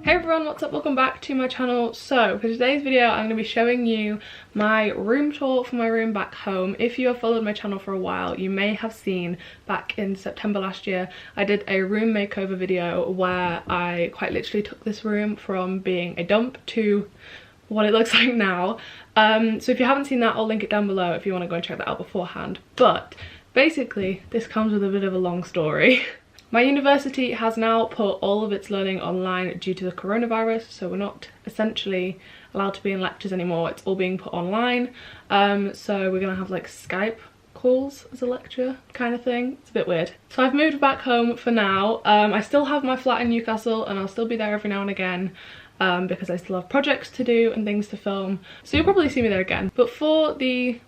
Hey everyone, what's up? Welcome back to my channel. So for today's video I'm going to be showing you my room tour for my room back home. If you have followed my channel for a while, you may have seen back in September last year I did a room makeover video where I quite literally took this room from being a dump to what it looks like now. So if you haven't seen that, I'll link it down below if you want to go and check that out beforehand. But basically this comes with a bit of a long story. My university has now put all of its learning online due to the coronavirus, so we're not essentially allowed to be in lectures anymore. It's all being put online. So we're gonna have like Skype calls as a lecture kind of thing. It's a bit weird. So I've moved back home for now. I still have my flat in Newcastle and I'll still be there every now and again because I still have projects to do and things to film. So you'll probably see me there again. But for the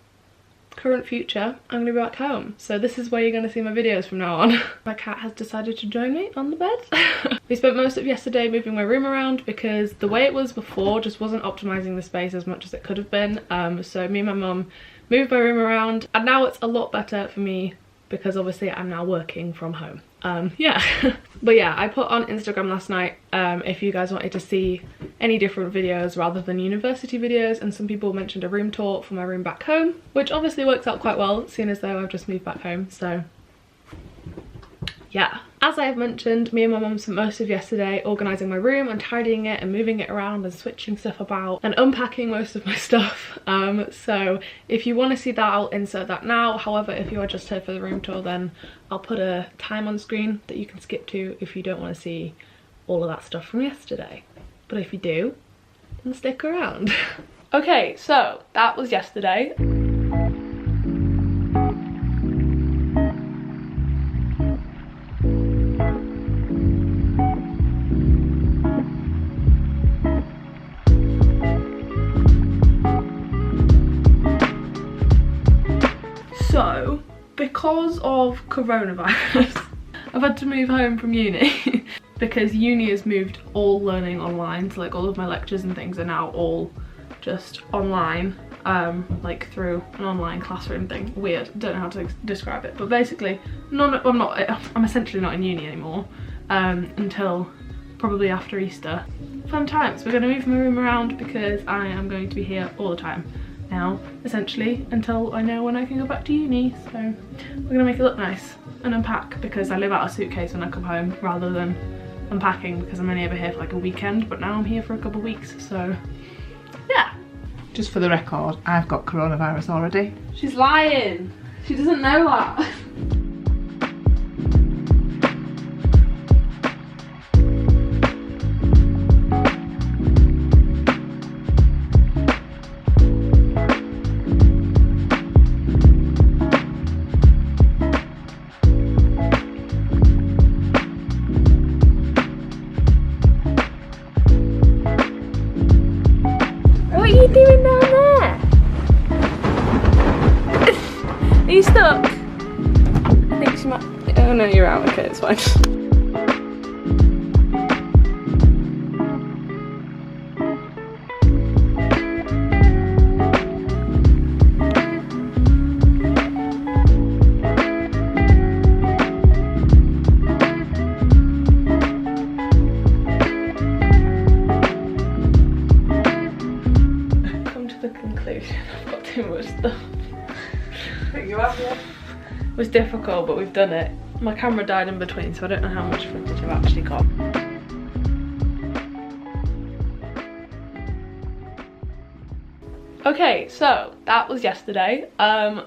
current future, I'm gonna be back home, so this is where you're gonna see my videos from now on. My cat has decided to join me on the bed. We spent most of yesterday moving my room around because the way it was before just wasn't optimizing the space as much as it could have been. So me and my mum moved my room around and now it's a lot better for me because obviously I'm now working from home. Yeah. But yeah, I put on Instagram last night if you guys wanted to see any different videos rather than university videos, and some people mentioned a room tour for my room back home, which obviously works out quite well seeing as though I've just moved back home. So yeah, as I have mentioned, me and my mum spent most of yesterday organising my room and tidying it and moving it around and switching stuff about and unpacking most of my stuff. So if you want to see that, I'll insert that now. However, if you are just here for the room tour, then I'll put a time on screen that you can skip to if you don't want to see all of that stuff from yesterday. But if you do, then stick around. Okay, so that was yesterday. So, because of coronavirus, I've had to move home from uni because uni has moved all learning online. So like all of my lectures and things are now all just online, like through an online classroom thing. Weird, don't know how to describe it, but basically I'm essentially not in uni anymore until probably after Easter. Fun times. We're going to move my room around because I am going to be here all the time now, essentially, until I know when I can go back to uni. So we're gonna make it look nice and unpack because I live out a suitcase when I come home rather than unpacking because I'm only ever here for like a weekend, but now I'm here for a couple of weeks, so yeah. Just for the record, I've got coronavirus already. She's lying. She doesn't know that. What are you doing down there? Are you stuck? I think she might. Oh no, you're out. Okay, it's fine. I've got too much stuff. You have, yeah. It was difficult, but we've done it. My camera died in between, so I don't know how much footage I've actually got. Okay, so that was yesterday,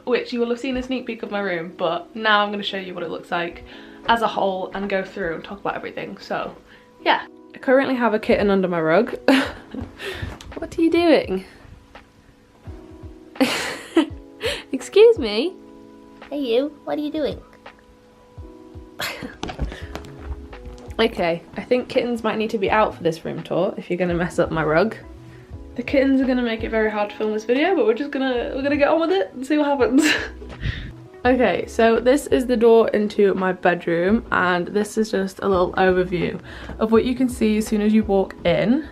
which you will have seen a sneak peek of my room, but now I'm going to show you what it looks like as a whole and go through and talk about everything. So yeah, I currently have a kitten under my rug. What are you doing? Excuse me? Hey you, what are you doing? Okay, I think kittens might need to be out for this room tour if you're gonna mess up my rug. The kittens are gonna make it very hard to film this video, but we're gonna get on with it and see what happens. Okay, so this is the door into my bedroom, and this is just a little overview of what you can see as soon as you walk in.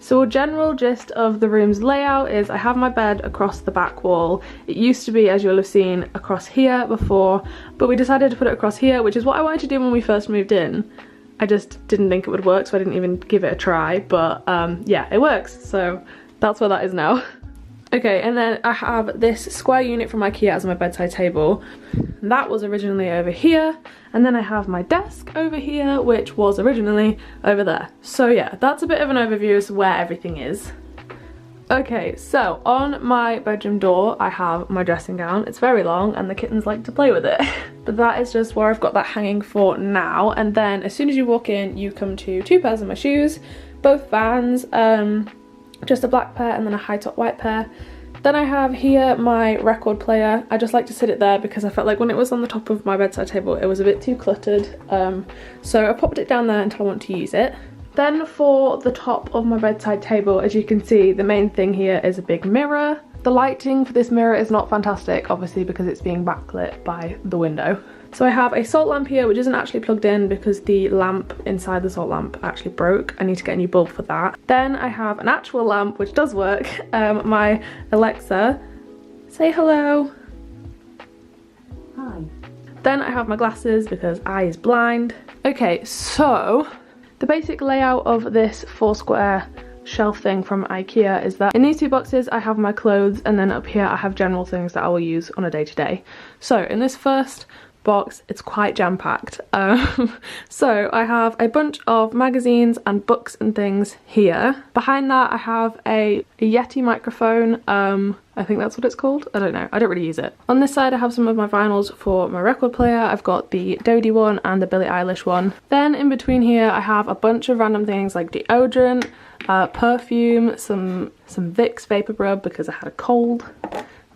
So a general gist of the room's layout is I have my bed across the back wall. It used to be, as you'll have seen, across here before, but we decided to put it across here, which is what I wanted to do when we first moved in. I just didn't think it would work, so I didn't even give it a try, but yeah, it works, so that's where that is now. Okay, and then I have this square unit from IKEA as my bedside table. That was originally over here, and then I have my desk over here, which was originally over there. So yeah, that's a bit of an overview as to where everything is. Okay, so on my bedroom door, I have my dressing gown. It's very long and the kittens like to play with it. But that is just where I've got that hanging for now. And then as soon as you walk in, you come to 2 pairs of my shoes, both Vans, just a black pair and then a high top white pair. Then I have here my record player. I just like to sit it there because I felt like when it was on the top of my bedside table, it was a bit too cluttered. So I popped it down there until I want to use it. Then for the top of my bedside table, as you can see, the main thing here is a big mirror. The lighting for this mirror is not fantastic, obviously, because it's being backlit by the window. So I have a salt lamp here, which isn't actually plugged in because the lamp inside the salt lamp actually broke. I need to get a new bulb for that. Then I have an actual lamp, which does work. My Alexa, say hello. Hi. Then I have my glasses because I is blind. Okay, so the basic layout of this 4 square shelf thing from IKEA is that in these 2 boxes I have my clothes, and then up here I have general things that I will use on a day-to-day. So in this first box, it's quite jam-packed. So I have a bunch of magazines and books and things here. Behind that I have a Yeti microphone. I think that's what it's called. I don't know, I don't really use it. On this side I have some of my vinyls for my record player. I've got the Dodie one and the Billie Eilish one. Then in between here I have a bunch of random things like deodorant, perfume, some Vicks vapor rub because I had a cold,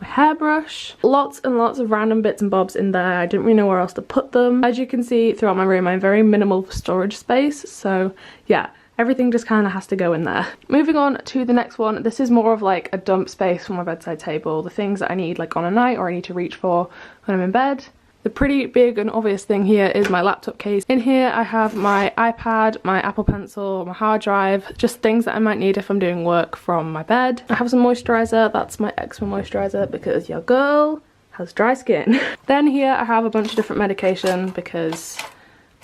my hairbrush, lots and lots of random bits and bobs in there. I didn't really know where else to put them. As you can see throughout my room, I'm very minimal storage space, so yeah, everything just kind of has to go in there. Moving on to the next one, this is more of like a dump space for my bedside table, the things that I need like on a night or I need to reach for when I'm in bed. The pretty big and obvious thing here is my laptop case. In here I have my iPad, my Apple Pencil, my hard drive, just things that I might need if I'm doing work from my bed. I have some moisturiser, that's my eczema moisturiser because your girl has dry skin. Then here I have a bunch of different medication because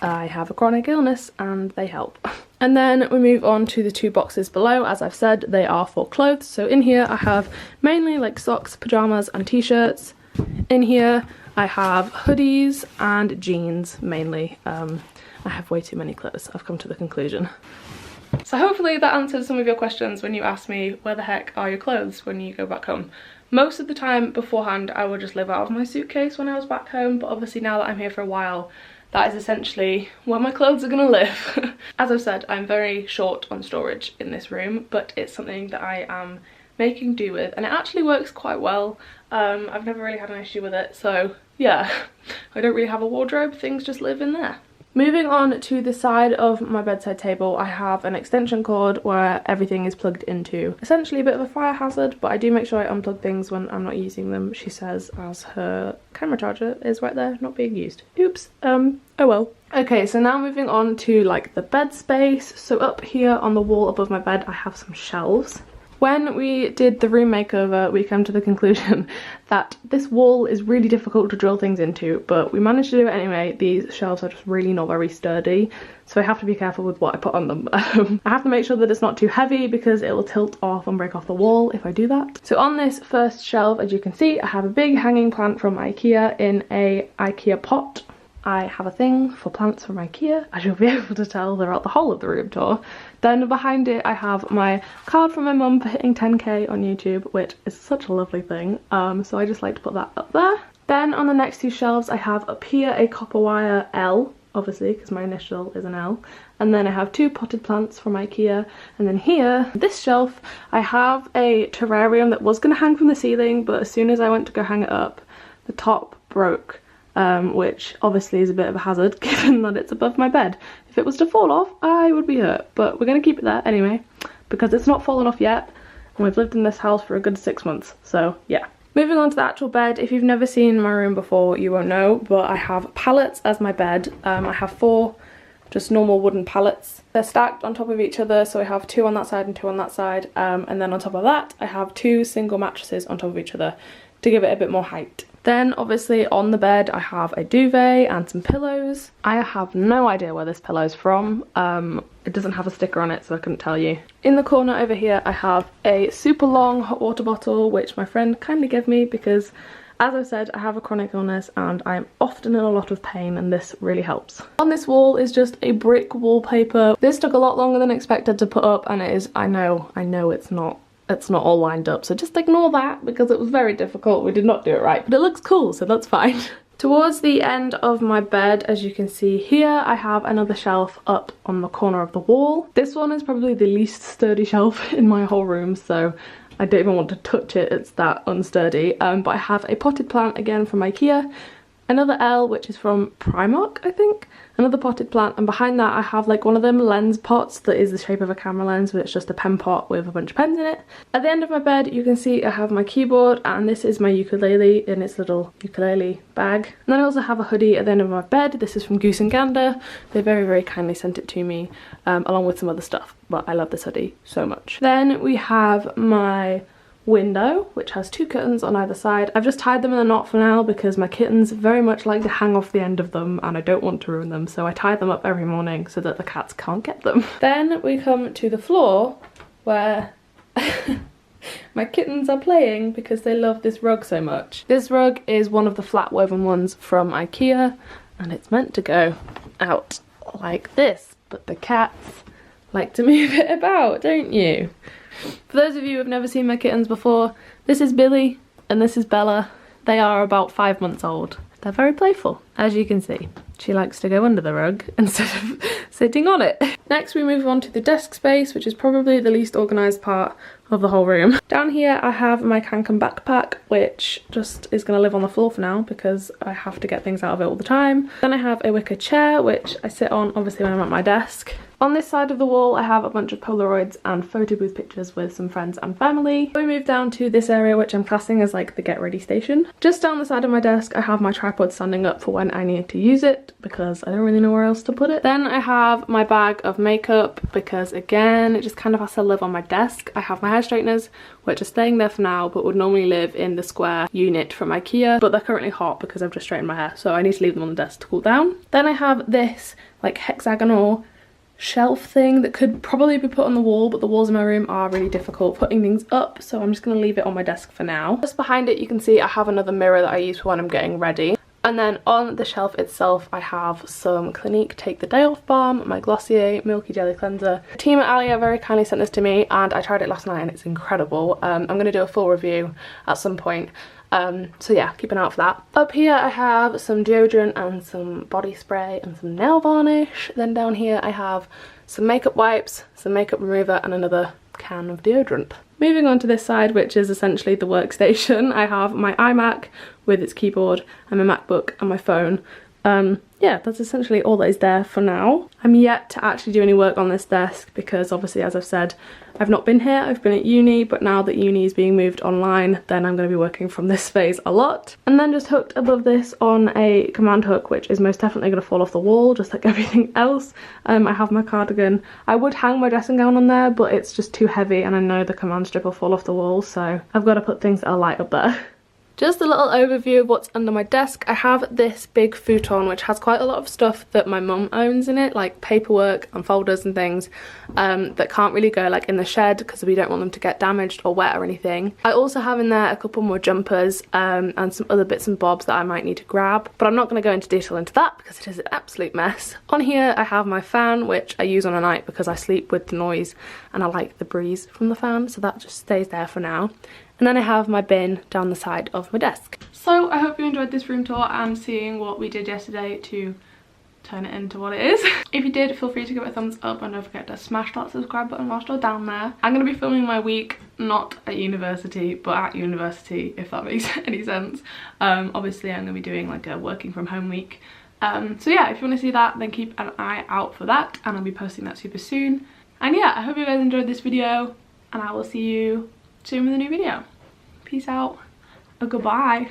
I have a chronic illness and they help. And then we move on to the 2 boxes below. As I've said, they are for clothes. So in here I have mainly like socks, pyjamas and t-shirts. In here I have hoodies and jeans mainly. I have way too many clothes, I've come to the conclusion. So hopefully that answered some of your questions when you asked me where the heck are your clothes when you go back home. Most of the time beforehand I would just live out of my suitcase when I was back home, but obviously now that I'm here for a while, that is essentially where my clothes are gonna live. As I've said, I'm very short on storage in this room, but it's something that I am making do with, and it actually works quite well. I've never really had an issue with it, so yeah, I don't really have a wardrobe, things just live in there. Moving on to the side of my bedside table, I have an extension cord where everything is plugged into. Essentially a bit of a fire hazard, but I do make sure I unplug things when I'm not using them, she says, as her camera charger is right there, not being used. Oops, oh well. Okay, so now moving on to like the bed space. So up here on the wall above my bed, I have some shelves. When we did the room makeover, we came to the conclusion that this wall is really difficult to drill things into, but we managed to do it anyway. These shelves are just really not very sturdy, so I have to be careful with what I put on them. I have to make sure that it's not too heavy because it will tilt off and break off the wall if I do that. So on this first shelf, as you can see, I have a big hanging plant from IKEA in a IKEA pot. I have a thing for plants from IKEA, as you'll be able to tell throughout the whole of the room tour. Then behind it I have my card from my mum for hitting 10k on YouTube, which is such a lovely thing, so I just like to put that up there. Then on the next 2 shelves I have up here a copper wire L, obviously because my initial is an L, and then I have 2 potted plants from IKEA, and then here, this shelf, I have a terrarium that was going to hang from the ceiling, but as soon as I went to go hang it up, the top broke. Which obviously is a bit of a hazard given that it's above my bed. If it was to fall off, I would be hurt, but we're going to keep it there anyway because it's not fallen off yet, and we've lived in this house for a good 6 months, so yeah. Moving on to the actual bed, if you've never seen my room before you won't know, but I have pallets as my bed. I have 4 just normal wooden pallets. They're stacked on top of each other, so I have 2 on that side and 2 on that side, and then on top of that I have 2 single mattresses on top of each other to give it a bit more height. Then obviously on the bed I have a duvet and some pillows. I have no idea where this pillow is from. It doesn't have a sticker on it, so I couldn't tell you. In the corner over here I have a super long hot water bottle, which my friend kindly gave me because, as I said, I have a chronic illness and I am often in a lot of pain, and this really helps. On this wall is just a brick wallpaper. This took a lot longer than expected to put up, and it is, I know it's not all lined up, so just ignore that because it was very difficult. We did not do it right, but it looks cool, so that's fine. Towards the end of my bed, as you can see here, I have another shelf up on the corner of the wall. This one is probably the least sturdy shelf in my whole room, so I don't even want to touch it, it's that unsturdy. But I have a potted plant again from IKEA, another L which is from Primark I think, another potted plant, and behind that I have like one of them lens pots that is the shape of a camera lens, but it's just a pen pot with a bunch of pens in it. At the end of my bed you can see I have my keyboard, and this is my ukulele in its little ukulele bag. And then I also have a hoodie at the end of my bed. This is from Goose and Gander. They very kindly sent it to me along with some other stuff, but I love this hoodie so much. Then we have my window, which has two kittens on either side. I've just tied them in a knot for now because my kittens very much like to hang off the end of them and I don't want to ruin them, so I tie them up every morning so that the cats can't get them. Then we come to the floor where my kittens are playing because they love this rug so much. This rug is one of the flat woven ones from IKEA, and it's meant to go out like this, but the cats like to move it about, don't you? For those of you who have never seen my kittens before, this is Billy and this is Bella. They are about 5 months old. They're very playful, as you can see. She likes to go under the rug instead of sitting on it. Next we move on to the desk space, which is probably the least organised part of the whole room. Down here I have my Canon backpack, which just is going to live on the floor for now because I have to get things out of it all the time. Then I have a wicker chair, which I sit on obviously when I'm at my desk. On this side of the wall I have a bunch of Polaroids and photo booth pictures with some friends and family. We move down to this area, which I'm classing as like the get ready station. Just down the side of my desk I have my tripod standing up for when I need to use it because I don't really know where else to put it. Then I have my bag of makeup because again it just kind of has to live on my desk. I have my hair straighteners, which are staying there for now but would normally live in the square unit from IKEA, but they're currently hot because I've just straightened my hair, so I need to leave them on the desk to cool down. Then I have this like hexagonal shelf thing that could probably be put on the wall, but the walls in my room are really difficult putting things up, so I'm just going to leave it on my desk for now. Just behind it you can see I have another mirror that I use for when I'm getting ready. And then on the shelf itself I have some Clinique Take the Day Off Balm, my Glossier Milky Jelly Cleanser. The team at Alia very kindly sent this to me and I tried it last night and it's incredible. I'm going to do a full review at some point. So yeah, keep an eye out for that. Up here I have some deodorant and some body spray and some nail varnish. Then down here I have some makeup wipes, some makeup remover and another can of deodorant. Moving on to this side, which is essentially the workstation, I have my iMac with its keyboard and my MacBook and my phone. Yeah, that's essentially all that is there for now. I'm yet to actually do any work on this desk because obviously, as I've said, I've not been here, I've been at uni, but now that uni is being moved online, then I'm going to be working from this space a lot. And then just hooked above this on a command hook, which is most definitely going to fall off the wall, just like everything else. I have my cardigan. I would hang my dressing gown on there, but it's just too heavy and I know the command strip will fall off the wall, so I've got to put things that are light up there. Just a little overview of what's under my desk. I have this big futon which has quite a lot of stuff that my mum owns in it, like paperwork and folders and things that can't really go like in the shed because we don't want them to get damaged or wet or anything. I also have in there a couple more jumpers and some other bits and bobs that I might need to grab, but I'm not going to go into detail into that because it is an absolute mess. On here I have my fan, which I use on a night because I sleep with the noise and I like the breeze from the fan, so that just stays there for now. And then I have my bin down the side of my desk. So I hope you enjoyed this room tour and seeing what we did yesterday to turn it into what it is. If you did, feel free to give it a thumbs up and don't forget to smash that subscribe button whilst you're down there. I'm going to be filming my week not at university but at university, if that makes any sense. Obviously I'm going to be doing like a working from home week. So yeah, if you want to see that, then keep an eye out for that and I'll be posting that super soon. And yeah, I hope you guys enjoyed this video and I will see you soon with a new video. Peace out. Goodbye.